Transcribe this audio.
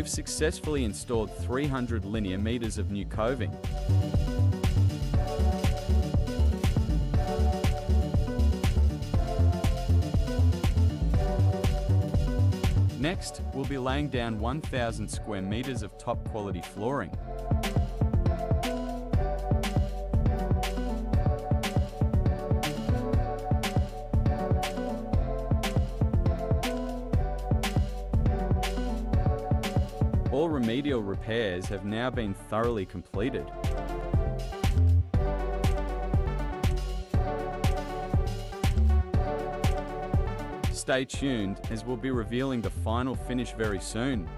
we've successfully installed 300 linear meters of new coving. Next, we'll be laying down 1,000 square meters of top quality flooring. All remedial repairs have now been thoroughly completed. Stay tuned as we'll be revealing the final finish very soon.